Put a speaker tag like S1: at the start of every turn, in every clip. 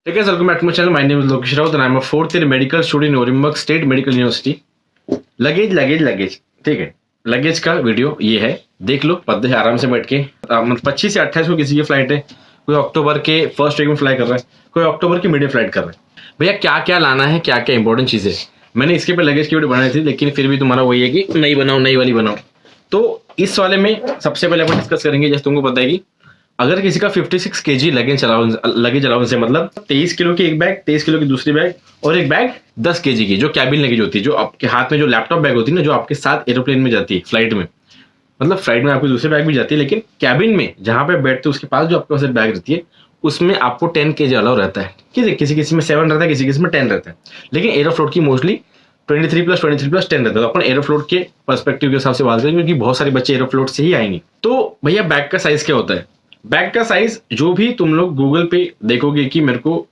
S1: Hey guys, welcome back to my channel. My name is Lokesh Raut and I'm a fourth year medical student in Orimburg State Medical University. Luggage ठीक है। Luggage का video ये है, देख लो पद्दे से आराम से बैठ के। 25 से 28 को किसी की फ्लाइट है, कोई अक्टूबर के फर्स्ट वीक में फ्लाई कर रहा है, कोई अक्टूबर की मिडिल फ्लाइट कर रहा है। भैया क्या क्या लाना है, क्या क्या इंपॉर्टेंट चीजें। मैंने इसके पे लगेज की वीडियो बनाई थी, लेकिन फिर भी तुम्हारा वही है कि नई बनाओ, नई वाली बनाओ। तो इस वाले में सबसे पहले अपन डिस्कस करेंगे, जैसे तुमको पता है कि अगर किसी का 56 केजी लगेज अलाउंस है, मतलब 23 किलो की एक बैग, 23 किलो की दूसरी बैग और एक बैग 10 केजी की जो कैबिन लगेज होती है, जो आपके हाथ में जो लैपटॉप बैग होती है ना, जो आपके साथ एरोप्लेन में जाती है, फ्लाइट में। मतलब फ्लाइट में आपकी दूसरी बैग भी जाती है, लेकिन कैबिन में जहां पे बैठते हो उसके पास जो आपके पास बैग रहती है, उसमें आपको 10 केजी अलाउ रहता है। किसी किसी में 7 रहता है, किसी किसी में 10 रहता है, लेकिन एरोफ्लोट की मोस्टली 23+10 रहता है। तो अपन एरोफ्लोट के पर्सपेक्टिव के हिसाब से बात करें, क्योंकि बहुत सारे बच्चे एरोफ्लोट से ही आएंगे। तो भैया बैग का साइज क्या होता है? बैग का साइज जो भी तुम लोग गूगल पे देखोगे कि मेरे को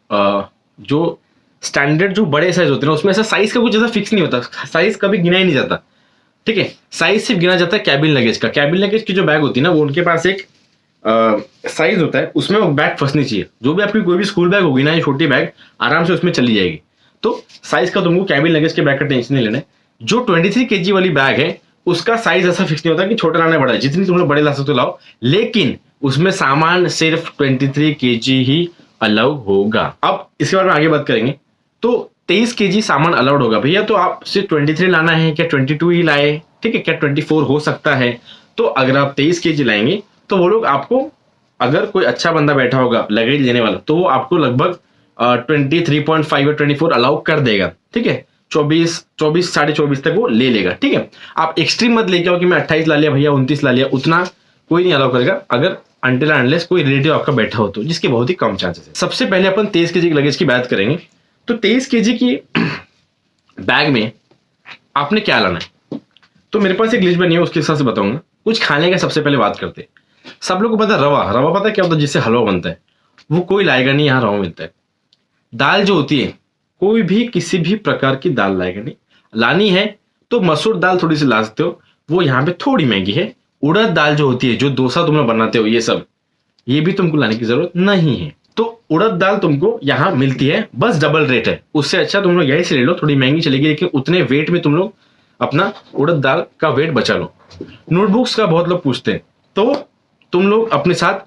S1: जो स्टैंडर्ड जो बड़े साइज होते हैं उसमें ऐसा साइज का कुछ ऐसा फिक्स नहीं होता, साइज कभी गिना ही नहीं जाता। ठीक है, साइज सिर्फ गिना जाता है कैबिन लगेज का। कैबिन लगेज की जो बैग होती है ना, वो उनके पास एक साइज होता है, उसमें वो बैग फंसनी चाहिए। जो भी आपकी कोई भी स्कूल बैग होगी ना, ये छोटी बैग आराम से उसमें चली जाएगी। तो साइज का तुमको कैबिन लगेज के बैग का टेंशन नहीं लेना है। जो 23 केजी वाली बैग है उसका साइज ऐसा फिक्स नहीं होता कि छोटा लाना बड़ा है, जितनी तुम लोग बड़े ला सकते हो लाओ, लेकिन उसमें सामान सिर्फ 23 केजी ही अलाउ होगा। अब इसके बारे में आगे बात करेंगे। तो 23 केजी सामान अलाउड होगा भैया, तो आप सिर्फ 23 लाना है क्या 22 ही लाए? ठीक है, क्या 24 हो सकता है? तो अगर आप 23 केजी लाएंगे तो वो लोग आपको, अगर कोई अच्छा बंदा बैठा होगा लगेज लेने वाला, तो वो आपको लगभग 23.5 या 24 अलाउ कर देगा। ठीक है, 24 साढ़े 24 तक वो ले लेगा। ठीक है, आप एक्सट्रीम मत लेके आओ कि मैं 28 ला लिया भैया, 29 ला लिया, उतना कोई नहीं अलाउ करेगा अगर अनटिल अनलेस कोई रिलेटिव आपका बैठा हो तो, जिसके बहुत ही कम चांसेस है। सबसे पहले अपन 23 केजी लगेज की बात करेंगे। तो 23 केजी की बैग में आपने क्या लाना है, तो मेरे पास एक लिस्ट बनी है, उसके हिसाब से बताऊंगा। कुछ खाने का सबसे पहले बात करते हैं। सब लोग को पता है रवा पता है क्या होता है, जिससे हलवा बनता है, वो कोई लाएगा नहीं, यहाँ रवा मिलता है। दाल जो होती है, कोई भी किसी भी प्रकार की दाल लाएगा नहीं। लानी है तो मसूर दाल थोड़ी सी ला सकते हो, वो यहाँ पे थोड़ी महंगी है। उड़द दाल जो होती है, जो डोसा तुम लोग बनाते हो, ये सब ये भी तुमको लाने की जरूरत नहीं है। तो उड़द दाल तुमको यहाँ मिलती है, बस डबल रेट है। उससे अच्छा तुम लोग यही से ले लो, थोड़ी महंगी चलेगी, लेकिन उतने वेट में तुम लोग अपना उड़द दाल का वेट बचा लो। नोटबुक्स का बहुत लोग पूछते हैं, तो तुम लोग अपने साथ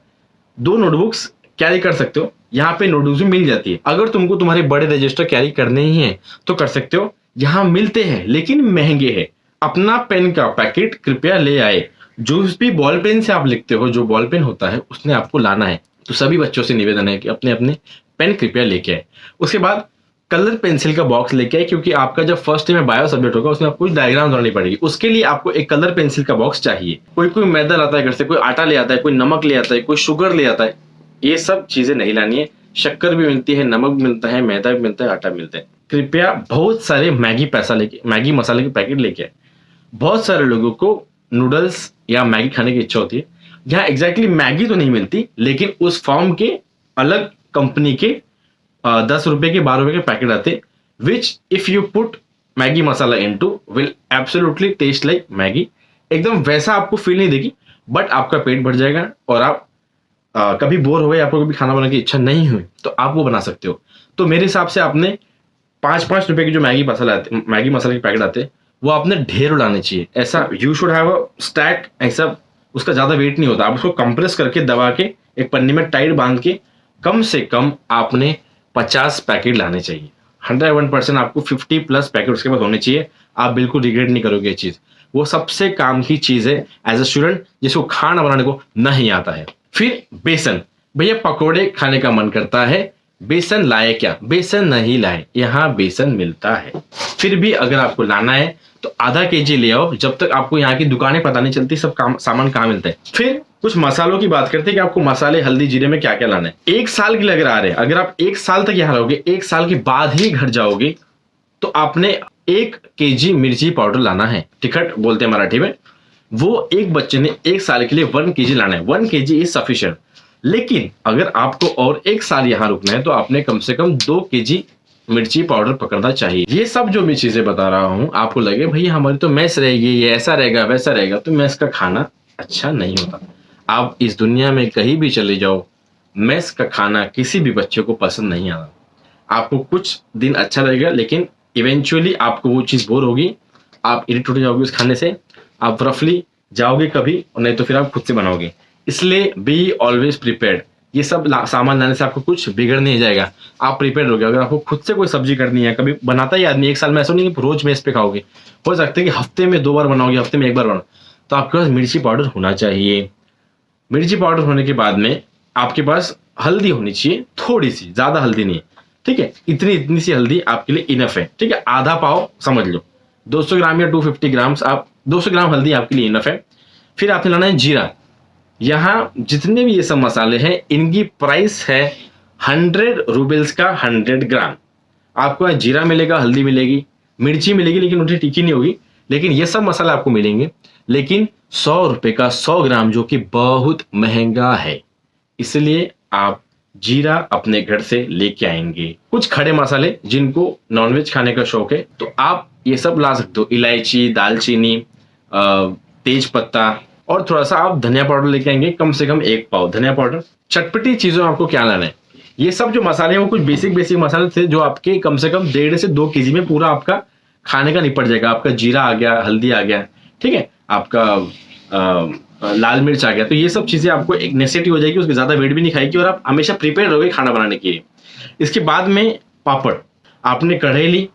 S1: 2 नोटबुक्स कैरी कर सकते हो। यहाँ पे नोटबुक्स भी मिल जाती है। अगर तुमको तुम्हारे बड़े रजिस्टर कैरी करने ही है तो कर सकते हो, यहाँ मिलते हैं लेकिन महंगे हैं। अपना पेन का पैकेट कृपया ले आए। जो भी बॉल पेन से आप लिखते हो, जो बॉल पेन होता है उसने आपको लाना है। तो सभी बच्चों से निवेदन है कि अपने अपने पेन कृपया लेके आए। उसके बाद कलर पेंसिल का बॉक्स लेके आए, क्योंकि आपका जब फर्स्ट में बायो सब्जेक्ट होगा उसमें आपको डायग्राम बनानी पड़ेगी। उसके लिए आपको एक कलर पेंसिल का बॉक्स चाहिए। कोई मैदा लाता है घर से, कोई आटा ले आता है, कोई नमक ले आता है, कोई शुगर ले आता है। ये सब चीजें नहीं लानी है। शक्कर भी मिलती है, नमक भी मिलता है, मैदा भी मिलता है, आटा मिलता है। कृपया बहुत सारे मैगी मसाले के पैकेट लेके आए। बहुत सारे लोगों को नूडल्स या मैगी खाने की इच्छा होती है। यहाँ एग्जैक्टली मैगी तो नहीं मिलती, लेकिन उस फॉर्म के अलग कंपनी के 10 रुपए के 12 रुपए के पैकेट आते, which if you put Maggi masala into will absolutely taste like Maggi. एकदम वैसा आपको फील नहीं देगी, बट आपका पेट भर जाएगा और आप कभी बोर हो गए, आपको कभी खाना बनाने की इच्छा नहीं हुई, तो आप वो बना सकते हो। तो मेरे हिसाब से आपने 5-5 रुपए की जो मैगी मसाले के पैकेट आते हैं, वो आपने ढेर उड़ाने चाहिए। ऐसा you should have a stack, ऐसा उसका ज्यादा वेट नहीं होता। आप उसको कंप्रेस करके दबा के एक पन्नी में टाइट बांध के कम से कम आपने 50 पैकेट लाने चाहिए। 101% आपको 50+ पैकेट उसके बाद होने चाहिए। आप बिल्कुल रिग्रेट नहीं करोगे ये चीज। वो सबसे काम की चीज है एज अ स्टूडेंट जिसको खाना बनाने को नहीं आता है। फिर बेसन, भैया पकोड़े खाने का मन करता है, बेसन लाए क्या? बेसन नहीं लाए, यहाँ बेसन मिलता है। फिर भी अगर आपको लाना है तो आधा केजी ले आओ, जब तक आपको यहाँ की दुकानें पता नहीं चलती सब सामान कहाँ मिलता है। फिर कुछ मसालों की बात करते हैं कि आपको मसाले हल्दी जीरे में क्या क्या लाना है। 1 साल के लिए अगर आ रहे हैं, अगर आप 1 साल तक यहाँ रहोगे, 1 साल के बाद ही घर जाओगे, तो आपने 1 केजी मिर्ची पाउडर लाना है। टिकट बोलते हैं मराठी में। वो एक बच्चे ने 1 साल के लिए 1 केजी लाना है। 1 केजी इज सफिशिएंट। लेकिन अगर आपको और 1 साल यहाँ रुकना है तो आपने कम से कम 2 केजी मिर्ची पाउडर पकड़ना चाहिए। ये सब जो मैं चीजें बता रहा हूँ, आपको लगे भैया हमारी तो मेस रहेगी, ये ऐसा रहेगा वैसा रहेगा, तो मेस का खाना अच्छा नहीं होता। आप इस दुनिया में कहीं भी चले जाओ, मेस का खाना किसी भी बच्चे को पसंद नहीं आता। आपको कुछ दिन अच्छा लगेगा, लेकिन इवेंचुअली आपको वो चीज़ बोर होगी, आप इरिटेट हो जाओगे उस खाने से, आप रफली जाओगे कभी, और नहीं तो फिर आप खुद से बनाओगे। इसलिए बी ऑलवेज प्रिपेयर्ड। ये सब सामान लाने से आपको कुछ बिगड़ नहीं जाएगा, आप प्रिपेयर हो गए। अगर आपको खुद से कोई सब्जी करनी है, कभी बनाता ही आदमी, एक साल में ऐसा नहीं कि रोज मेस पे खाओगे, हो सकता है कि हफ्ते में 2 बार बनाओगे, हफ्ते में 1 बार बनाओ, तो आपके पास मिर्ची पाउडर होना चाहिए। मिर्ची पाउडर होने के बाद में आपके पास हल्दी होनी चाहिए, थोड़ी सी, ज्यादा हल्दी नहीं, ठीक है, इतनी सी हल्दी आपके लिए इनफ है, ठीक है, आधा पाव समझ लो, 200 ग्राम या 250 ग्राम, आप 200 ग्राम हल्दी आपके लिए इनफ है। फिर आपने लाना है जीरा। यहाँ जितने भी ये सब मसाले हैं, इनकी प्राइस है 100 रूबल्स का 100 ग्राम। आपको यहाँ जीरा मिलेगा, हल्दी मिलेगी, मिर्ची मिलेगी, लेकिन उनकी तीखी नहीं होगी, लेकिन ये सब मसाला आपको मिलेंगे, लेकिन 100 रुपए का 100 ग्राम, जो कि बहुत महंगा है। इसलिए आप जीरा अपने घर से लेके आएंगे। कुछ खड़े मसाले, जिनको नॉनवेज खाने का शौक है, तो आप ये सब ला सकते हो, इलायची, दालचीनी, तेज पत्ता, और थोड़ा सा आप धनिया पाउडर लेके आएंगे, कम से कम 1 पाव धनिया पाउडर। चटपटी चीजों में आपको क्या लाना है, ये सब जो मसाले हैं वो कुछ बेसिक मसाले थे, जो आपके कम से कम 1.5 से 2 केजी में पूरा आपका खाने का निपट जाएगा। आपका जीरा आ गया, हल्दी आ गया, ठीक है, आपका लाल मिर्च आ गया, तो ये सब चीजें आपको एक नेसेसिटी हो जाएगी, उसके ज्यादा वेट भी नहीं खाएगी, और आप हमेशा प्रिपेयर रहोगे खाना बनाने के लिए। इसके बाद में पापड़, आपने कढ़ाई ली,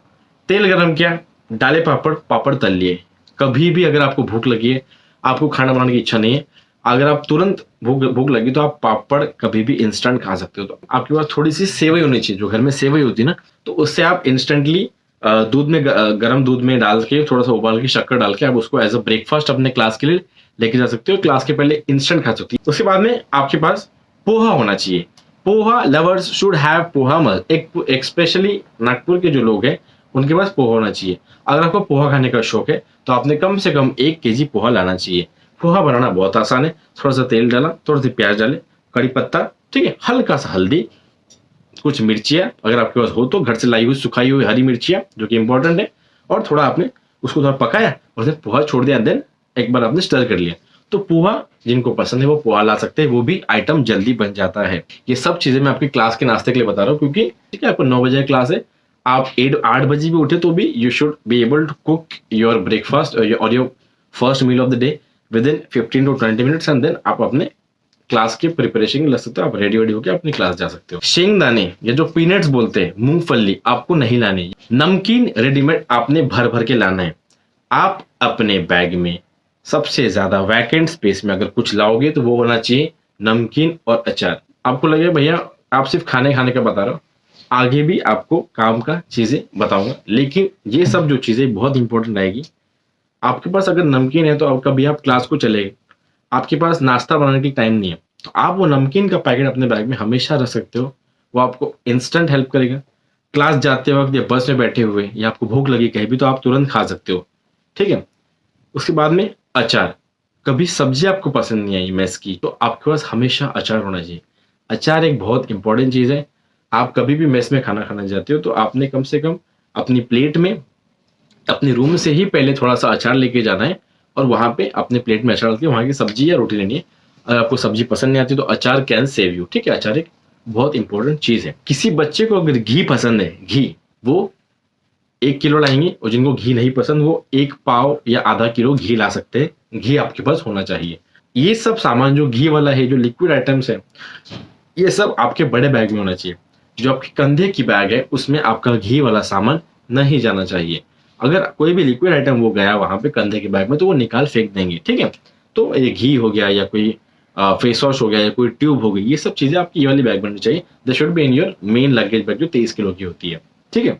S1: तेल गरम किया, डाले पापड़, पापड़ तल लिए। कभी भी अगर आपको भूख लगी है, आपको खाना बनाने की इच्छा नहीं है, अगर आप तुरंत भूख लगी, तो आप पापड़ कभी भी इंस्टेंट खा सकते हो। तो आपके पास थोड़ी सी सेवई होनी चाहिए, जो घर में सेवई होती है ना, तो उससे आप इंस्टेंटली दूध में, गर्म दूध में डाल के, थोड़ा सा उबाल के, शक्कर डाल के, आप उसको एज अ ब्रेकफास्ट अपने क्लास के लिए लेके जा सकते हो। क्लास के पहले इंस्टेंट खा सकती है। उसके बाद में आपके पास पोहा होना चाहिए। Poha lovers should have poha must, एक स्पेशली नागपुर के जो लोग हैं, उनके पास पोहा होना चाहिए। अगर आपको पोहा खाने का शौक है, तो आपने कम से कम 1 केजी पोहा लाना चाहिए। पोहा बनाना बहुत आसान है, थोड़ा सा तेल डाला, थोड़ा सा प्याज डाले, कड़ी पत्ता, ठीक है, हल्का सा हल्दी, कुछ मिर्चियाँ अगर आपके पास हो तो, घर से लाई हुई सुखाई हुई हरी मिर्चियाँ, जो कि इंपॉर्टेंट है, और थोड़ा आपने उसको थोड़ा पकाया, और फिर पोहा छोड़ दिया, देन एक बार आपने स्टर कर लिया। तो पोहा जिनको पसंद है वो पोहा ला सकते हैं, वो भी आइटम जल्दी बन जाता है। ये सब चीजें मैं आपकी क्लास के नाश्ते के लिए बता रहा हूँ, क्योंकि ठीक है, आपको 9 बजे क्लास है, आप 8 बजे भी उठे तो भी you should be able to cook your breakfast और your first meal of the day within 15 to 20 minutes, and then आप अपने क्लास के प्रिपरेशन लग सकते हो, आप रेडी होकर अपनी क्लास जा सकते हो। शेंगदाने या जो पीनट्स बोलते हैं, मूंगफली, आपको नहीं लाने। नमकीन रेडीमेड आपने भर भर के लाना है। आप अपने बैग में सबसे ज्यादा वैकेंट स्पेस में अगर कुछ लाओगे, तो वो होना चाहिए नमकीन और अचार। आपको लगेगा भैया आप सिर्फ खाने का बता रहे हो, आगे भी आपको काम का चीजें बताऊंगा, लेकिन ये सब जो चीजें बहुत इंपॉर्टेंट रहेगी। आपके पास अगर नमकीन है, तो आप कभी आप क्लास को चले गए, आपके पास नाश्ता बनाने की टाइम नहीं है, तो आप वो नमकीन का पैकेट अपने बैग में हमेशा रख सकते हो। वो आपको इंस्टेंट हेल्प करेगा। क्लास जाते वक्त या बस में बैठे हुए, या आपको भूख लगी कहीं भी, तो आप तुरंत खा सकते हो, ठीक है। उसके बाद में अचार, कभी सब्जी आपको पसंद नहीं आई मेस की, तो आपके पास हमेशा अचार होना चाहिए। अचार एक बहुत इंपॉर्टेंट चीज़ है। आप कभी भी मेस में खाना खाना जाते हो, तो आपने कम से कम अपनी प्लेट में, अपने रूम से ही पहले थोड़ा सा अचार लेके जाना है, और वहाँ पे अपने प्लेट में अचार डाल के वहाँ की सब्जी या रोटी लेनी है। अगर आपको सब्जी पसंद नहीं आती, तो अचार कैन सेव यू, ठीक है। अचार एक बहुत इंपॉर्टेंट चीज़ है। किसी बच्चे को अगर घी पसंद है, घी वो 1 किलो लाएंगे, और जिनको घी नहीं पसंद, वो 1 पाव या आधा किलो घी ला सकते हैं। घी आपके पास होना चाहिए। ये सब सामान जो घी वाला है, जो लिक्विड आइटम्स है, ये सब आपके बड़े बैग में होना चाहिए। जो आपके कंधे की बैग है, उसमें आपका घी वाला सामान नहीं जाना चाहिए। अगर कोई भी लिक्विड आइटम वो गया वहां पे कंधे के बैग में, तो वो निकाल फेंक देंगे, ठीक है। तो ये घी हो गया, या कोई फेस वॉश हो गया, या कोई ट्यूब हो गई, ये सब चीजें आपकी ये वाली बैग में होनी चाहिए। They should be in your main luggage bag, जो 23 किलो की होती है, ठीक है।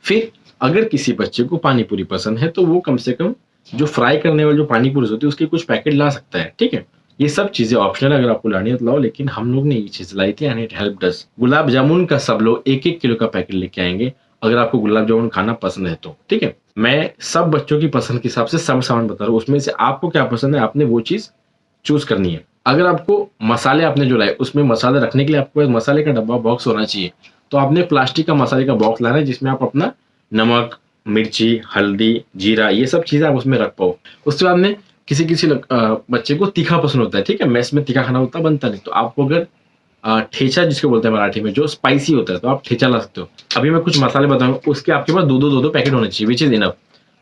S1: फिर अगर किसी बच्चे को पानी पूरी पसंद है, तो वो कम से कम जो फ्राई करने वाले जो पानी पूरी होती है, उसके कुछ पैकेट ला सकता है, ठीक है। ये सब चीजें ऑप्शनल है, अगर आपको लानी है तो लाओ, लेकिन हम लोग ने ये चीज लाई थी एंड इट हेल्प्ड अस। गुलाब जामुन का सब लोग 1-1 किलो का पैकेट लेके आएंगे, अगर आपको गुलाब जामुन खाना पसंद है तो, ठीक है। मैं सब बच्चों की पसंद के हिसाब से सब सामान बता रहा हूँ, उसमें से आपको क्या पसंद है, आपने वो चीज चूज करनी है। अगर आपको मसाले आपने जो लाए, उसमें मसाले रखने के लिए आपके पास मसाले का डब्बा बॉक्स होना चाहिए, तो आपने प्लास्टिक का मसाले का बॉक्स लाना है, जिसमें आप अपना नमक, मिर्ची, हल्दी, जीरा, ये सब चीजें आप उसमें रख पाओ। उसके बाद में किसी बच्चे को तीखा पसंद होता है, ठीक है, मेस में तीखा खाना होता बनता नहीं, तो आपको अगर ठेचा जिसको बोलते हैं मराठी में, जो स्पाइसी होता है, तो आप ठेचा ला सकते हो। अभी मैं कुछ मसाले बताऊंगा, उसके आपके पास दो पैकेट होने चाहिए, which is enough.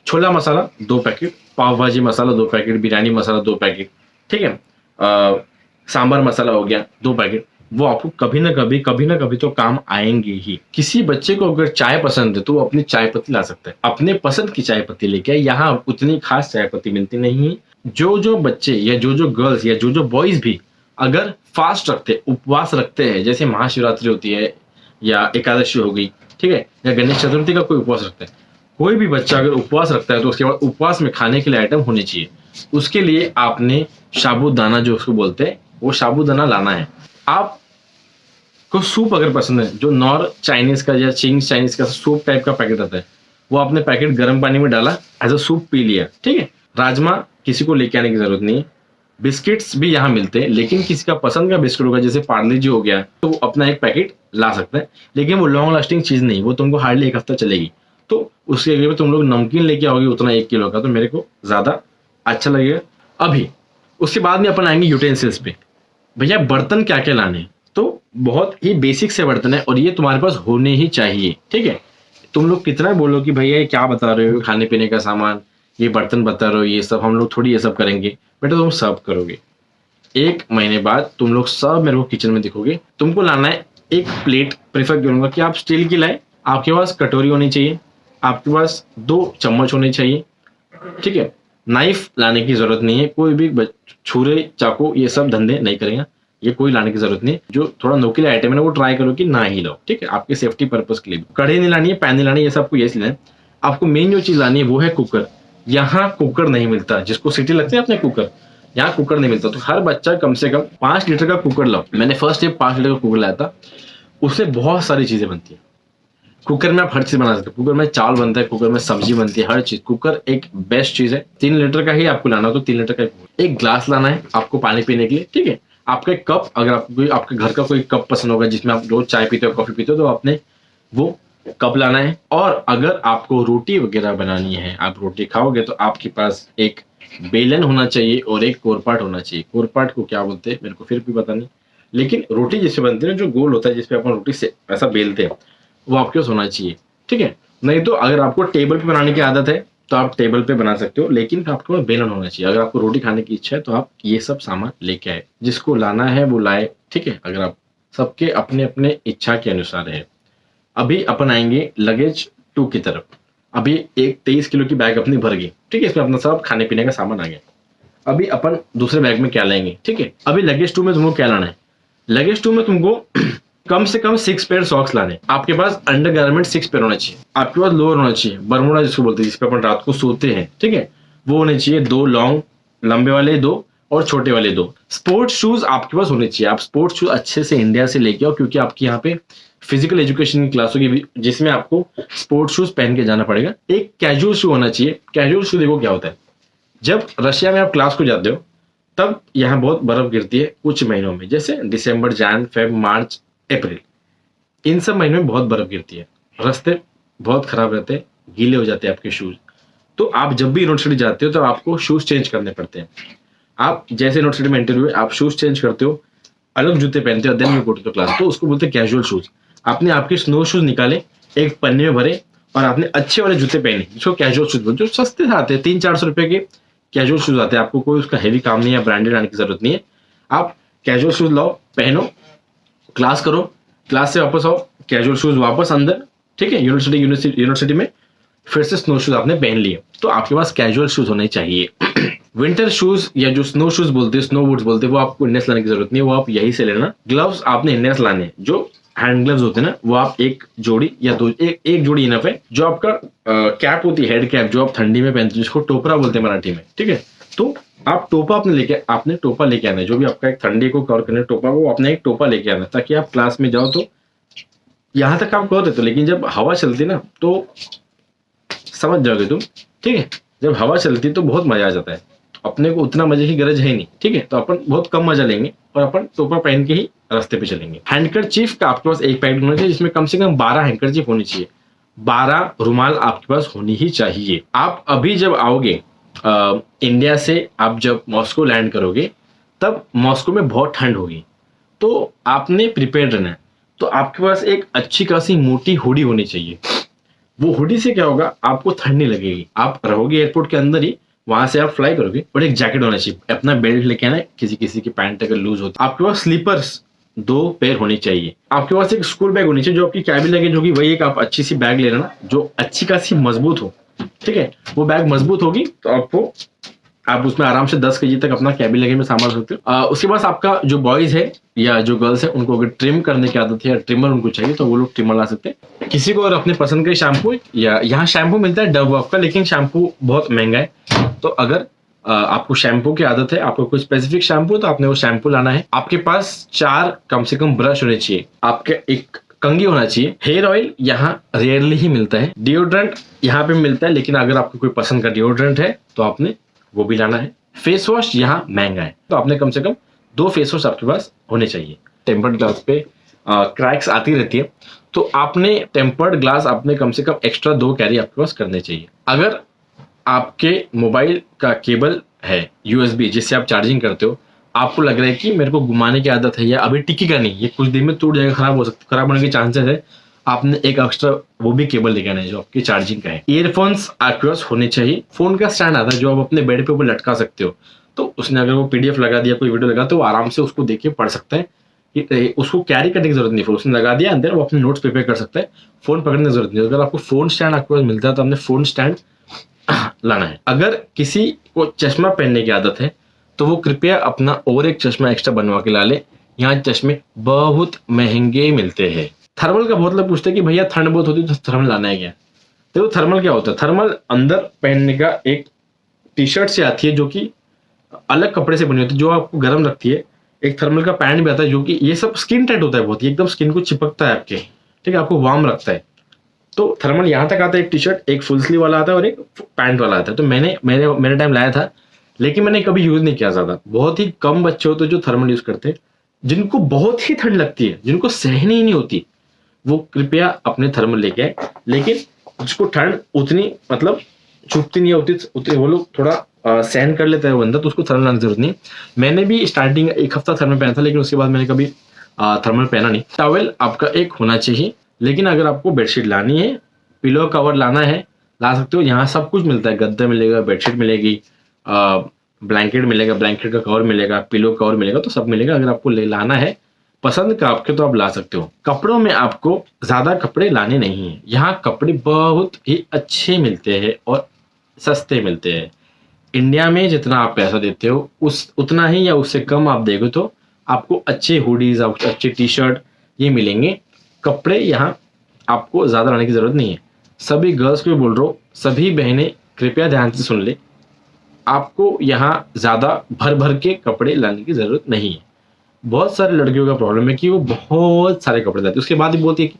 S1: Chhola masala 2 packet, पाव भाजी मसाला 2 पैकेट, बिरयानी मसाला 2 पैकेट, ठीक है। सांभर मसाला हो गया 2 पैकेट। वो आपको कभी ना कभी तो काम आएंगे ही। किसी बच्चे को अगर चाय पसंद है तो वो अपनी चाय पत्ती ला सकता है, अपने पसंद की चाय पत्ती लेके आए। यहाँ उतनी खास चाय पत्ती मिलती नहीं है। जो बच्चे या जो गर्ल्स या जो बॉयज भी अगर फास्ट रखते, उपवास रखते हैं, जैसे महाशिवरात्रि होती है या एकादशी हो गई, ठीक है, या गणेश चतुर्थी का कोई उपवास रखता है, कोई भी बच्चा अगर उपवास रखता है तो उसके बाद उपवास में खाने के लिए आइटम होने चाहिए। उसके लिए आपने साबूदाना, जो उसको बोलते हैं, वो साबूदाना लाना है। आप को सूप अगर पसंद है, जो नॉर चाइनीज का या चिंग्स चाइनीज का सूप टाइप का पैकेट आता है, वो आपने पैकेट गर्म पानी में डाला, एज अ सूप पी लिया, ठीक है। राजमा किसी को लेके आने की जरूरत नहीं है। बिस्किट्स भी यहाँ मिलते हैं, लेकिन किसी का पसंद का बिस्किट होगा, जैसे पार्ले जी हो गया, तो वो अपना एक पैकेट ला सकता है, लेकिन वो लॉन्ग लास्टिंग चीज नहीं, वो तुमको हार्डली 1 हफ्ता चलेगी। तो उसके अगर तुम लोग नमकीन लेके आओगे उतना 1 किलो का, तो मेरे को ज्यादा अच्छा लगेगा। अभी उसके बाद में अपन आएंगे यूटेंसिल्स पे। भैया बर्तन क्या क्या लाने हैं, तो बहुत ही बेसिक से बर्तन है और ये तुम्हारे पास होने ही चाहिए, ठीक है। तुम लोग कितना बोलो कि भैया ये क्या बता रहे हो, खाने पीने का सामान, ये बर्तन बता रहे हो, ये सब हम लोग थोड़ी ये सब करेंगे। बेटा तुम सब करोगे, 1 महीने बाद तुम लोग सब मेरे को किचन में दिखोगे। तुमको लाना है एक प्लेट, प्रेफर करूंगा कि आप स्टील की लाए। आपके पास कटोरी होनी चाहिए, आपके पास 2 चम्मच होने चाहिए, ठीक है। नाइफ लाने की जरूरत नहीं है, कोई भी छुरे चाकू ये सब धंधे नहीं करेगा, ये कोई लाने की जरूरत नहीं। जो थोड़ा नोकीला आइटम है ना, वो ट्राई करो कि ना ही लो, ठीक है, आपके सेफ्टी पर्पज के लिए। कढ़ी नहीं लानी है, पैन नहीं लानी है, ये सबको ये लेना है। आपको मेन जो चीज लानी है वो है कुकर। यहाँ कुकर नहीं मिलता, जिसको सीटी लगती है अपने कुकर, यहाँ कुकर नहीं मिलता। तो हर बच्चा कम से कम 5 लीटर का कुकर लाओ। मैंने फर्स्ट टाइम 5 लीटर का कुकर लाया था, उससे बहुत सारी चीजें बनती है। कुकर में आप हर चीज बना सकते हो, कुकर में चावल बनता है, कुकर में सब्जी बनती है, हर चीज। कुकर एक बेस्ट चीज है। 3 लीटर का ही आपको लाना हो तो 3 लीटर का एक ग्लास लाना है आपको पानी पीने के लिए, ठीक है। आपका एक कप, अगर आपको आपके घर का कोई कप पसंद होगा जिसमें आप रोज चाय पीते हो, कॉफी पीते हो, तो आपने वो कप लाना है। और अगर आपको रोटी वगैरह बनानी है, आप रोटी खाओगे, तो आपके पास एक बेलन होना चाहिए और एक कोरपाट होना चाहिए। कोरपाट को क्या बोलते हैं मेरे को फिर भी पता नहीं, लेकिन रोटी जिससे बनती है ना, जो गोल होता है जिसपे अपन रोटी से ऐसा बेलते हैं, वो आपके पास होना चाहिए, ठीक है। नहीं तो अगर आपको टेबल पे बनाने की आदत है तो आप टेबल पे बना सकते हो, लेकिन आपके पास बेलन होना चाहिए। अगर आपको रोटी खाने की इच्छा है तो आप ये सब सामान लेके आए, जिसको लाना है वो लाए, ठीक है। अगर आप सबके अपने अपने इच्छा के अनुसार है। अभी अपन आएंगे लगेज 2 की तरफ। अभी एक 23 किलो की बैग अपनी भर गई, ठीक है, इसमें अपना सब खाने पीने का सामान आ गया। अभी अपन दूसरे बैग में क्या लेंगे, ठीक है। अभी लगेज 2 में तुमको क्या लाना है, लगेज 2 में तुमको कम से कम 6 पेयर सॉक्स लाने। आपके पास अंडरगारमेंट 6 पेयर होना चाहिए। आपके पास लोअर होना चाहिए, बरमूडा जिसको बोलते हैं, जिसपे अपन रात को सोते हैं, ठीक है, वो होने चाहिए। 2 लॉन्ग लंबे वाले 2 और छोटे वाले 2। स्पोर्ट्स शूज आपके पास होने चाहिए। आप स्पोर्ट्स शूज अच्छे से इंडिया से लेके आओ, क्योंकि आपके यहाँ पे फिजिकल एजुकेशन की क्लास होगी जिसमें आपको स्पोर्ट्स शूज पहन के जाना पड़ेगा। एक कैजुअल शू होना चाहिए। कैजुअल शू देखो क्या होता है, जब रशिया में आप क्लास को जाते हो तब यहाँ बहुत बर्फ गिरती है कुछ महीनों में, जैसे दिसंबर, जैन, फेब, मार्च, अप्रैल, इन सब महीनों में बहुत बर्फ गिरती है, रास्ते बहुत खराब रहते हैं, गीले हो जाते हैं आपके शूज। तो आप जब भी यूनिवर्सिटी जाते हो तो आपको शूज चेंज करने पड़ते हैं। आप जैसे यूनिवर्सिटी में इंटरव्यू है, आप शूज चेंज करते हो, अलग जूते पहनते हो, then you go to the class, तो उसको बोलते हैं कैजुअल शूज। आपने आपके स्नो शूज निकाले, एक पन्ने में भरे, और आपने अच्छे वाले जूते पहने, जिसको कैजुअल शूज बोलते हैं, जो सस्ते से आते हैं, 300-400 रुपए के कैजुअल शूज आते हैं। आपको कोई उसका हैवी काम नहीं है, ब्रांडेड आने की जरूरत नहीं है। आप कैजुअल शूज लाओ, पहनो, क्लास करो, क्लास से वापस आओ, कैजुअल शूज वापस अंदर, ठीक है। यूनिवर्सिटी में फिर से स्नो शूज आपने पहन लिए, तो आपके पास कैजुअल शूज होने चाहिए। विंटर शूज या जो स्नो शूज बोलते हैं, स्नो बूट्स बोलते हैं, वो आपको इंडिया से लाने की जरूरत नहीं है, वो आप यहीं से लेना। ग्लव्स आपने इंडिया से लाने, जो हैंड ग्लव्स होते हैं ना, वो आप 1 जोड़ी या 2, एक जोड़ी इनफ है। जो आपका कैप होती है, हेड कैप, जो आप ठंडी में पहनते हैं, जिसको टोपरा बोलते हैं मराठी में, ठीक है। तो आप टोपा आपने टोपा लेके आना है, जो भी आपका एक ठंडी को कवर करने टोपा, वो आपने एक टोपा लेके आना है, ताकि आप क्लास में जाओ तो यहाँ तक आप कवर देते हो, लेकिन जब हवा चलती ना तो समझ जाओगे तुम, ठीक है। जब हवा चलती तो बहुत मजा आ जाता है, अपने को उतना मजे की गरज है नहीं, ठीक है। तो अपन बहुत कम मजा लेंगे और अपन टोपा पहन के ही रास्ते पे चलेंगे। हैंडकरचीफ का आपके पास एक पैकेट होना चाहिए, जिसमें कम से कम 12 हैंडकरचीफ होनी चाहिए। 12 रुमाल आपके पास होनी ही चाहिए। आप अभी जब आओगे इंडिया से, आप जब मॉस्को लैंड करोगे, तब मॉस्को में बहुत ठंड होगी, तो आपने प्रिपेयर्ड रहना है। तो आपके पास एक अच्छी खासी मोटी हुडी होनी चाहिए। वो हुडी से क्या होगा, आपको ठंड नहीं लगेगी। आप रहोगे एयरपोर्ट के अंदर ही, वहां से आप फ्लाई करोगे, और एक जैकेट होना चाहिए। अपना बेल्ट लेके आना, किसी किसी की पैंट अगर लूज होती है। आपके पास स्लीपर्स 2 पेयर होनी चाहिए। आपके पास एक स्कूल बैग होनी चाहिए जो आपकी कैबिन लगेज होगी, वही एक आप अच्छी सी बैग ले लेना जो अच्छी खासी मजबूत हो। ठीक है, वो बैग मजबूत होगी तो आप उसमें आराम से 10 केजी तक अपना कैबिन लगेज में सामान रख सकते हो। उसके बाद आपका जो बॉयज है या जो गर्ल्स है, उनको अगर ट्रिम करने की आदत है या ट्रिमर उनको चाहिए तो वो लोग ट्रिमर ला सकते हैं। किसी को अगर अपने पसंद का शैम्पू, या यहाँ शैम्पू मिलता है डव का, लेकिन शैम्पू बहुत महंगा है। तो अगर आपको शैम्पू की आदत है, आपको कोई स्पेसिफिक शैम्पू, तो आपने वो शैम्पू लाना है। आपके पास 4 कम से कम ब्रश होने चाहिए। आपके एक कंघी होना चाहिए। हेयर ऑयल यहाँ रेयरली ही मिलता है। डिओड्रेंट यहाँ पे मिलता है, लेकिन अगर आपको कोई पसंद का डिओड्रेंट है तो आपने वो भी लाना है। फेस वॉश यहाँ महंगा है, तो आपने कम से कम 2 फेस वॉश आपके पास होने चाहिए। टेम्पर्ड ग्लास पे क्रैक्स आती रहती है, तो आपने टेम्पर्ड ग्लास आपने कम से कम एक्स्ट्रा 2 कैरी आपके पास करने चाहिए। अगर आपके मोबाइल का केबल है USB जिससे आप चार्जिंग करते हो, आपको लग रहा है कि मेरे को घुमाने की आदत है या अभी टिकेगा नहीं, ये कुछ दिन में टूट जाएगा, खराब होने के चांसेस है, आपने एक एक्स्ट्रा वो भी केबल लेके आना है जो आपकी चार्जिंग का है। ईयरफोन्स आपके पास होने चाहिए। फोन का स्टैंड आता है जो आप अपने बेड पे ऊपर लटका सकते हो, तो उसने अगर वो PDF लगा दिया, कोई वीडियो लगा, तो वो आराम से उसको देख के पढ़ सकता है। उसको कैरी करने की जरूरत नहीं, फिर उसने लगा दिया अंदर, वो अपने नोट्स प्रिपेयर कर सकता है। फोन पकड़ने की जरूरत नहीं। अगर आपको फोन स्टैंड आपके पास मिलता है तो आपने फोन स्टैंड लाना है। अगर किसी को चश्मा पहनने की आदत है तो वो कृपया अपना और एक चश्मा एक्स्ट्रा बनवा के ला ले। यहाँ चश्मे बहुत महंगे मिलते हैं। थर्मल का बहुत लोग पूछते हैं कि भैया ठंड बहुत होती है तो थर्मल लाना है क्या? देखो थर्मल क्या होता है, थर्मल अंदर पहनने का एक टी-शर्ट से आती है जो कि अलग कपड़े से बनी होती है जो आपको गर्म रखती है। एक थर्मल का पैंट भी आता है जो कि ये सब स्किन टाइट होता है, बहुत ही एकदम स्किन को चिपकता है आपके, ठीक है, आपको वार्म रखता है। तो थर्मल यहाँ तक आता है, एक टी-शर्ट, एक फुल स्लीव वाला आता है और एक पैंट वाला आता है। तो मेरे टाइम लाया था, लेकिन मैंने कभी यूज नहीं किया ज्यादा। बहुत ही कम बच्चे होते जो थर्मल यूज करते हैं, जिनको बहुत ही ठंड लगती है, जिनको सहनी ही नहीं होती, वो कृपया अपने थर्मल लेके आए। लेकिन जिसको ठंड उतनी मतलब चुभती नहीं होती, उतनी वो लोग थोड़ा सहन कर लेता है वो बंदा, तो उसको थर्मल लाने की जरूरत नहीं। मैंने भी स्टार्टिंग 1 हफ्ता थर्मल पहना था, लेकिन उसके बाद मैंने कभी थर्मल पहना नहीं। टॉवेल आपका एक होना चाहिए, लेकिन अगर आपको बेडशीट लानी है, पिलो कवर लाना है, ला सकते हो। यहाँ सब कुछ मिलता है, गद्दा मिलेगा, बेडशीट मिलेगी, ब्लैंकेट मिलेगा, ब्लैंकेट का कवर मिलेगा, पिलो कवर मिलेगा, तो सब मिलेगा। अगर आपको लाना है पसंद का आपके, तो आप ला सकते हो। कपड़ों में आपको ज्यादा कपड़े लाने नहीं है। यहाँ कपड़े बहुत ही अच्छे मिलते हैं और सस्ते मिलते हैं। इंडिया में जितना आप पैसा देते हो उतना ही या उससे कम आप देखो तो आपको अच्छे हुडीज, अच्छे टी-शर्ट ये मिलेंगे। कपड़े यहाँ आपको ज्यादा लाने की जरूरत नहीं है। सभी गर्ल्स को बोल रहा हूँ, सभी बहनें कृपया ध्यान से सुन ले, आपको यहाँ ज्यादा भर भर के कपड़े लाने की जरूरत नहीं है। बहुत सारे लड़कियों का प्रॉब्लम है कि वो बहुत सारे कपड़े लाती है, उसके बाद ही बोलती है कि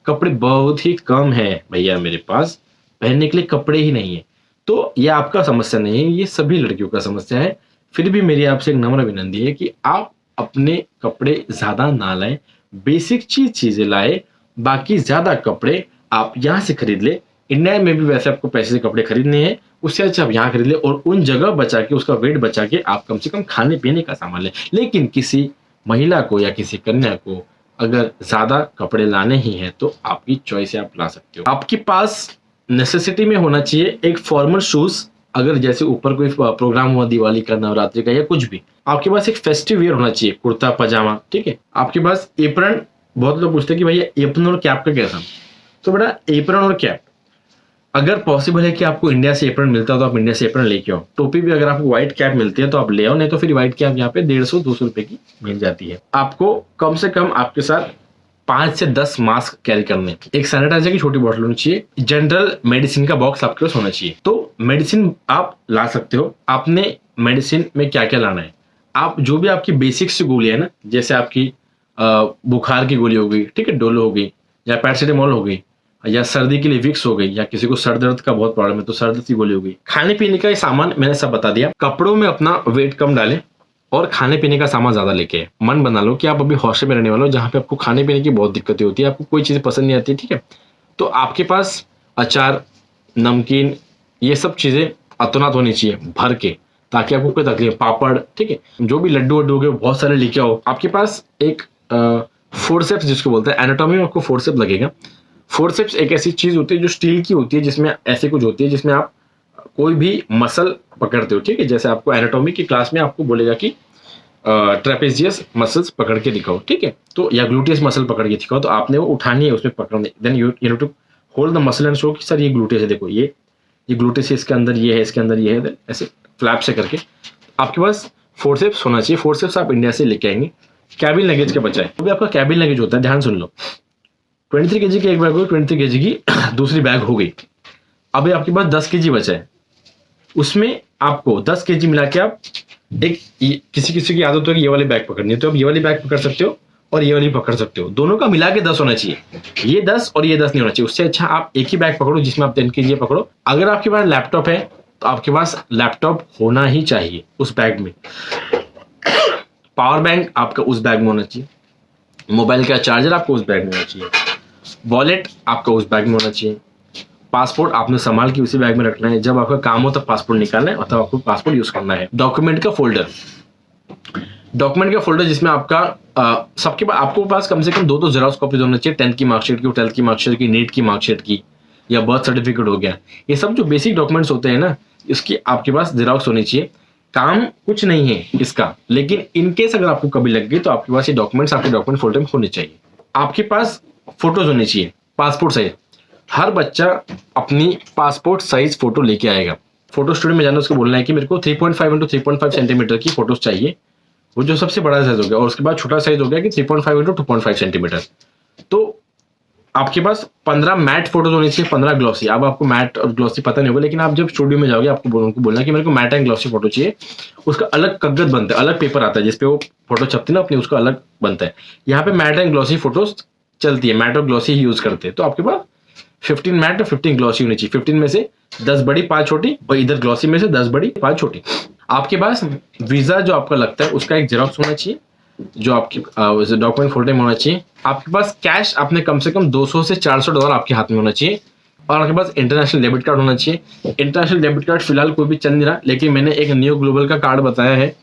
S1: कपड़े बहुत ही कम है भैया, मेरे पास पहनने के लिए कपड़े ही नहीं है। तो ये आपका समस्या नहीं है, ये सभी लड़कियों का समस्या है। फिर भी मेरी आपसे एक नम्र विनती है कि आप अपने कपड़े ज्यादा ना लाएं, बेसिक चीजें लाए, बाकी ज्यादा कपड़े आप यहाँ से खरीद ले। इंडिया में भी वैसे आपको पैसे से कपड़े खरीदने हैं, उससे अच्छा आप यहाँ खरीद ले और उन जगह बचा के, उसका वेट बचा के आप कम से कम खाने पीने का सामान ले। लेकिन किसी महिला को या किसी कन्या को अगर ज्यादा कपड़े लाने ही हैं तो आपकी चॉइस है, आप ला सकते हो। आपके पास नेसेसिटी में होना चाहिए एक फॉर्मल शूज। अगर जैसे ऊपर कोई प्रोग्राम हुआ दिवाली का, नवरात्रि का या कुछ भी, आपके पास एक फेस्टिव वियर होना चाहिए, कुर्ता पजामा, ठीक है। आपके पास एप्रन, बहुत लोग पूछते हैं कि भैया एप्रन और कैप का कैसा, तो बेटा एप्रन और कैप अगर पॉसिबल है कि आपको इंडिया से एप्रन मिलता है तो आप इंडिया से एप्रन लेके आओ। टोपी भी अगर आपको व्हाइट कैप मिलती है तो आप ले आओ, नहीं तो फिर व्हाइट कैप यहाँ पे 150-200 रुपए की मिल जाती है। आपको कम से कम आपके साथ 5 से 10 मास्क कैरी करने, एक सैनिटाइजर की छोटी बॉटल होनी चाहिए, जनरल मेडिसिन का बॉक्स आपके पास होना चाहिए। तो मेडिसिन आप ला सकते हो। आपने मेडिसिन में क्या क्या लाना है, आप जो भी आपकी बेसिक सी गोली है ना, जैसे आपकी बुखार की गोली हो गई, ठीक है, डोलो हो गई, या पैरासिटामोल हो गई, या सर्दी के लिए विक्स हो गई, या किसी को सर दर्द का बहुत प्रॉब्लम है तो सर दर्द की गोली हो गई। खाने पीने का सामान मैंने सब बता दिया। कपड़ों में अपना वेट कम डालें और खाने पीने का सामान ज्यादा लेके मन बना लो कि आप अभी हॉस्टल में रहने वाले हो जहाँ पे आपको खाने पीने की बहुत दिक्कतें होती है, आपको कोई चीज़ पसंद नहीं आती, ठीक है। तो आपके पास अचार, नमकीन, ये सब चीज़ें अतुनात होनी चाहिए भर के, ताकि आपको कोई तकलीफ, पापड़, ठीक है, जो भी लड्डू वड्डू हो गए बहुत सारे लेके आओ। आपके पास एक फोर्सेप्स जिसको बोलते हैं, एनाटॉमी में आपको फोर्सेप्स लगेगा। फोर्सेप्स एक ऐसी चीज होती है जो स्टील की होती है, जिसमें ऐसे कुछ होती है जिसमें आप कोई भी मसल पकड़ते हो, ठीक है। जैसे आपको एनाटॉमी की क्लास में आपको बोलेगा कि ट्रेपेजियस मसल्स पकड़ के दिखाओ, ठीक है, तो या ग्लूटियस मसल पकड़ के दिखाओ, तो आपने वो उठानी है, उसमें पकड़नी, then you have to hold the muscle and show कि सर ये ग्लूटियस है, देखो ये ग्लूटियस है, इसके अंदर ये है, इसके अंदर ये है, ऐसे फ्लैप से करके आपके पास फोर्सेप्स होना चाहिए। फोर्सेप्स आप इंडिया से लेके आएंगे कैबिन लगेज के बचाए। तो भी आपका कैबिन लगेज होता है, ध्यान सुन लो, 23 kg की एक बैग हो गई, 23 kg की दूसरी बैग हो गई, अभी आपके पास 10 kg बचा है, उसमें आपको 10 kg मिला के आप एक, किसी किसी की आदत हो कि ये वाली बैग पकड़नी है, तो आप ये वाली बैग पकड़ सकते हो और ये वाली पकड़ सकते हो, दोनों का मिला के 10 होना चाहिए। ये 10 और ये 10 नहीं होना चाहिए। उससे अच्छा आप एक ही बैग पकड़ो जिसमें आप 10 kg पकड़ो। अगर आपके पास लैपटॉप है तो आपके पास लैपटॉप होना ही चाहिए उस बैग में। पावर बैंक आपका उस बैग में होना चाहिए, मोबाइल का चार्जर आपको उस बैग में होना चाहिए, वॉलेट आपका उस बैग में होना चाहिए, पासपोर्ट आपने संभाल के उसी बैग में रखना है, जब आपका काम हो तब पासपोर्ट निकालना है और तब आपको पासपोर्ट यूज करना है। डॉक्यूमेंट का फोल्डर, डॉक्यूमेंट का फोल्डर जिसमें आपका सबके पास, आपको पास कम से कम 2 जेरॉक्स कॉपीज होना चाहिए, 10th की मार्कशीट की, 12th की मार्कशीट की, नीट की मार्कशीट की, या बर्थ सर्टिफिकेट हो गया, ये सब जो बेसिक डॉक्यूमेंट्स होते हैं ना, इसकी आपके पास जेरॉक्स होनी चाहिए। काम कुछ नहीं है इसका, लेकिन इनकेस अगर आपको कभी लग गई तो आपके पास ये डॉक्यूमेंट्स आपके डॉक्यूमेंट फोल्डर में होने चाहिए। आपके पास फोटोज होनी चाहिए, पासपोर्ट साइज। हर बच्चा अपनी पासपोर्ट साइज फोटो लेके आएगा। फोटो स्टूडियो में जाना, उसको बोलना है कि मेरे को 3.5 × 3.5 सेंटीमीटर की फोटोज चाहिए, वो जो सबसे बड़ा साइज हो गया, और उसके बाद छोटा साइज हो गया कि 3.5 × 2.5 सेंटीमीटर। तो आपके पास 15 मैट फोटोज होनी चाहिए, 15 ग्लॉसी। अब आपको मैट और ग्लॉसी पता नहीं होगा, लेकिन आप जब स्टूडियो में जाओगे आपको उनको बोलना कि मेरे को मैट एंड ग्लॉसी फोटो चाहिए। उसका अलग कागज बनता है, अलग पेपर आता है जिसपे वो फोटो छपती है ना अपनी, उसका अलग बनता है। यहाँ पे मैट एंड ग्लॉसी फोटोज चलती है, मैट और ग्लॉसी ही यूज करते हैं। तो आपके पास 15 मैट और 15 ग्लॉसी होनी चाहिए, 15 में से 10 बड़ी 5 छोटी, और इधर ग्लॉसी में से 10 बड़ी 5 छोटी। आपके पास वीजा जो आपका लगता है उसका एक जेरॉक्स होना चाहिए, जो आपकी डॉक्यूमेंट फोल्डर में होना चाहिए। आपके पास कैश आपने कम से कम 200 से 400 डॉलर आपके हाथ में होना चाहिए, और आपके पास इंटरनेशनल डेबिट कार्ड होना चाहिए। इंटरनेशनल डेबिट कार्ड फिलहाल कोई भी चल नहीं रहा, लेकिन मैंने एक न्यू ग्लोबल का कार्ड बताया है,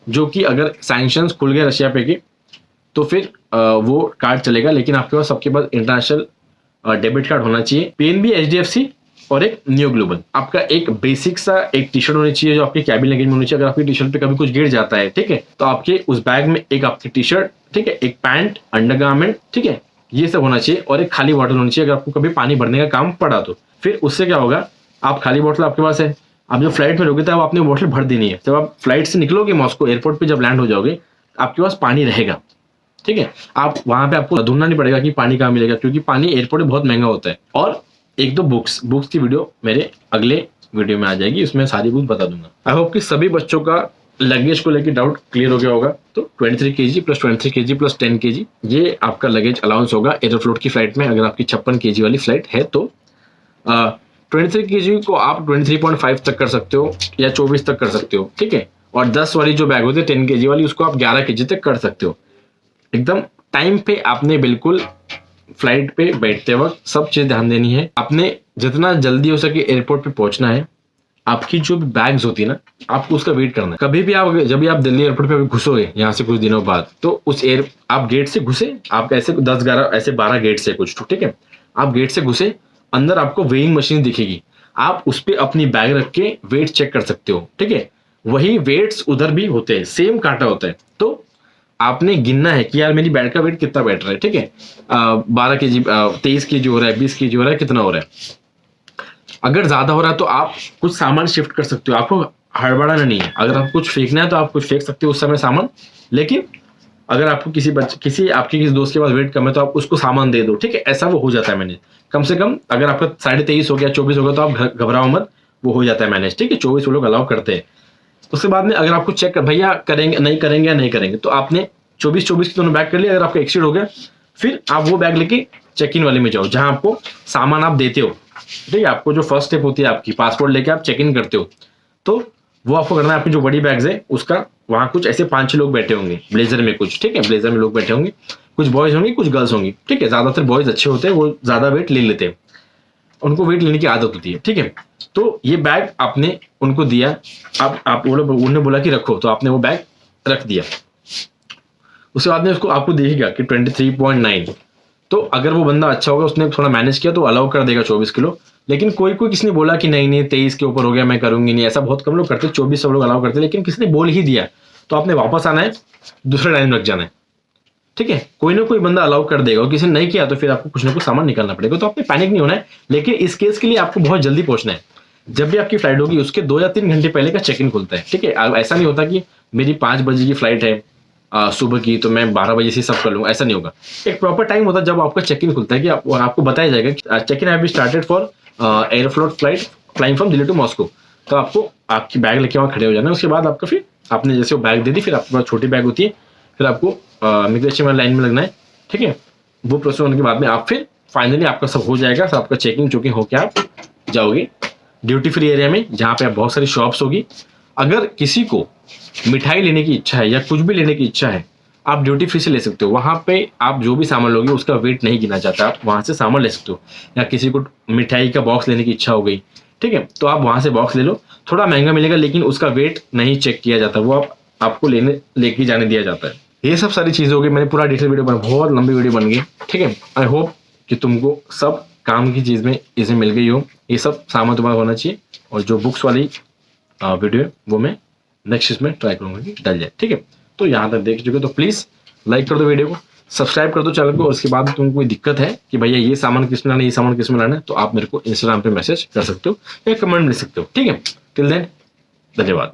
S1: जो कि अगर सैंक्शंस खुल गए रशिया पे के तो फिर वो कार्ड चलेगा, लेकिन आपके पास सबके पास इंटरनेशनल डेबिट कार्ड होना चाहिए। पीएनबी, एचडीएफसी और एक न्यू ग्लोबल। आपका एक बेसिक सा एक टी शर्ट होनी चाहिए जो आपकी कैबिन लगेज में होनी चाहिए। अगर आपकी टी शर्ट पे कभी कुछ गिर जाता है, ठीक है, तो आपके उस बैग में एक आपकी टी शर्ट, ठीक है, एक पैंट, अंडरगारमेंट, ठीक है, ये सब होना चाहिए, और एक खाली बॉटल होनी चाहिए अगर आपको कभी पानी भरने का काम पड़ा तो। फिर उससे क्या होगा, आप खाली बॉटल आपके पास है, आप जब फ्लाइट में रहोगे तब आपने बॉटल भर देनी है। जब आप फ्लाइट से निकलोगे मॉस्को एयरपोर्ट पे, जब लैंड हो जाओगे आपके पास पानी रहेगा, ठीक है। आप वहां पे आपको ढूंढना नहीं पड़ेगा कि पानी कहाँ मिलेगा, क्योंकि पानी एयरपोर्ट में बहुत महंगा होता है। और एक दो बुक्स की वीडियो मेरे अगले वीडियो में आ जाएगी, उसमें सारी बुक बता दूंगा। आई होप कि सभी बच्चों का लगेज को लेकर डाउट क्लियर हो गया होगा। तो 23 kg plus 23 kg plus 10 kg ये आपका लगेज अलाउंस होगा एयरोफ्लोट की फ्लाइट में। अगर आपकी 56 kg वाली फ्लाइट है तो 23 kg को आप 23.5 तक कर सकते हो या 24 तक कर सकते हो, ठीक है। और 10 वाली जो बैग होती है 10 kg वाली, उसको आप 11 kg तक कर सकते हो। एकदम टाइम पे आपने बिल्कुल फ्लाइट पे बैठते वक्त सब चीज ध्यान देनी है। आपने जितना जल्दी हो सके एयरपोर्ट पे पहुंचना है। आपकी जो बैग्स होती है ना, आपको उसका वेट करना है। कभी भी आप जब भी आप दिल्ली एयरपोर्ट पे घुसोगे यहाँ से कुछ दिनों बाद, तो उस आप गेट से घुसे, आप ऐसे 10-11 ऐसे 12 गेट से कुछ, ठीक है, आप गेट से घुसे, अंदर आपको वेइंग मशीन दिखेगी, आप उस पर अपनी बैग रख के वेट चेक कर सकते हो, ठीक है। वही वेट्स उधर भी होते हैं, सेम कांटा होता है। तो आपने गिनना है कि यार मेरी बैग का वेट कितना बैठ रहा है, ठीक है, 12 kg, 23 kg हो रहा है, 20 kg हो रहा है, कितना हो रहा है। अगर ज्यादा हो रहा है तो आप कुछ सामान शिफ्ट कर सकते हो, आपको हड़बड़ाना नहीं है। अगर आपको कुछ फेंकना है तो आप कुछ फेंक सकते हो उस समय सामान, लेकिन अगर आपको किसी आपके दोस्त के पास वेट कम है तो आप उसको सामान दे दो, ठीक है। ऐसा वो हो जाता है मैनेज। कम से कम अगर आपका 23.5 हो गया, 24 हो गया, तो आप घबराओ मत, वो हो जाता है मैनेज, ठीक है। 24 वो लोग अलाउ करते हैं। उसके बाद में अगर आपको चेक कर भैया करेंगे नहीं करेंगे, तो आपने 24 की दोनों बैग कर लिया। अगर आपका एक्सीड हो गया, फिर आप वो बैग लेके चेक इन वाले में जाओ जहां आपको सामान आप देते हो, ठीक है। आपको जो फर्स्ट स्टेप होती है आपकी, पासपोर्ट लेके आप चेक इन करते हो, तो वो आपको करना है। आपकी जो बड़ी बैग्स है उसका, वहां कुछ ऐसे 5-6 लोग बैठे होंगे ब्लेजर में, कुछ, ठीक है, ब्लेजर में लोग बैठे होंगे, कुछ बॉयज होंगे, कुछ गर्ल्स होंगी, ठीक है। ज्यादातर बॉयज अच्छे होते हैं, वो ज्यादा वेट ले लेते हैं। उनको वेट लेने की आदत होती है, ठीक है। तो ये बैग आपने उनको दिया, आप उन्होंने बोला कि रखो, तो आपने वो बैग रख दिया। उसके बाद में उसको आपको देखेगा कि 23.9, तो अगर वो बंदा अच्छा होगा, उसने थोड़ा मैनेज किया तो अलाउ कर देगा 24 किलो। लेकिन कोई किसी ने बोला कि नहीं 23 के ऊपर हो गया मैं करूंगी नहीं, ऐसा बहुत कम लोग करते, 24 सब लोग अलाउ करते, लेकिन किसी ने बोल ही दिया तो आपने वापस आना है, दूसरा टाइम रख जाना है, ठीक है। कोई ना कोई बंदा अलाउ कर देगा, और किसी ने नहीं किया तो फिर आपको कुछ ना कुछ सामान निकालना पड़ेगा। तो आपने पैनिक नहीं होना है, लेकिन इस केस के लिए आपको बहुत जल्दी पहुंचना है। जब भी आपकी फ्लाइट होगी उसके 2 या 3 घंटे पहले का चेक इन खुलता है, ठीक है। ऐसा नहीं होता कि मेरी 5 बजे की फ्लाइट है सुबह की, तो मैं 12 बजे से सब कर लूंगा, ऐसा नहीं होगा। एक प्रॉपर टाइम होता है जब आपका चेक इन खुलता है, कि आपको बताया जाएगा कि check in have been started for Aeroflot flight flying from Delhi to Moscow. तो आपको आपकी बैग लेके वहाँ खड़े हो जाना है। उसके बाद आपका फिर आपने जैसे वो बैग दे दी, फिर आपके पास छोटी बैग होती है, फिर आपको इमिग्रेशन में लाइन में लगना है, ठीक है। वो प्रोसेस होने के बाद में आप फिर फाइनली आपका सब हो जाएगा, सब आपका चेकिंग चुकिंग होके आप जाओगे ड्यूटी फ्री एरिया में, जहाँ पे बहुत सारी शॉप्स होगी। अगर किसी को मिठाई लेने की इच्छा है या कुछ भी लेने की इच्छा है, आप ड्यूटी फ्री से ले सकते हो। वहाँ पे आप जो भी सामान लोगे उसका वेट नहीं गिना जाता, आप वहाँ से सामान ले सकते हो। या किसी को मिठाई का बॉक्स लेने की इच्छा हो गई, ठीक है, तो आप वहाँ से बॉक्स ले लो, थोड़ा महंगा मिलेगा, लेकिन उसका वेट नहीं चेक किया जाता, वो आपको लेके जाने दिया जाता है। ये सब सारी चीज़ें होगी। मैंने पूरा डिटेल वीडियो बना, बहुत लंबी वीडियो बन गई, ठीक है। आई होप कि तुमको सब काम की चीज़ में इसे मिल गई हो, ये सब सामान तुम्हारा होना चाहिए। और जो बुक्स वाली वीडियो है वो मैं नेक्स्ट इसमें ट्राई करूंगा कि डल जाए, ठीक है। तो यहाँ तक देख चुके तो प्लीज़ लाइक कर दो वीडियो को, सब्सक्राइब कर दो चैनल को। और उसके बाद तुमको कोई दिक्कत है कि भैया ये सामान किस में लाना है, ये सामान किस में लाना है, तो आप मेरे को इंस्टाग्राम पे मैसेज कर सकते हो या कमेंट लिख सकते हो, ठीक है। टिल देन धन्यवाद।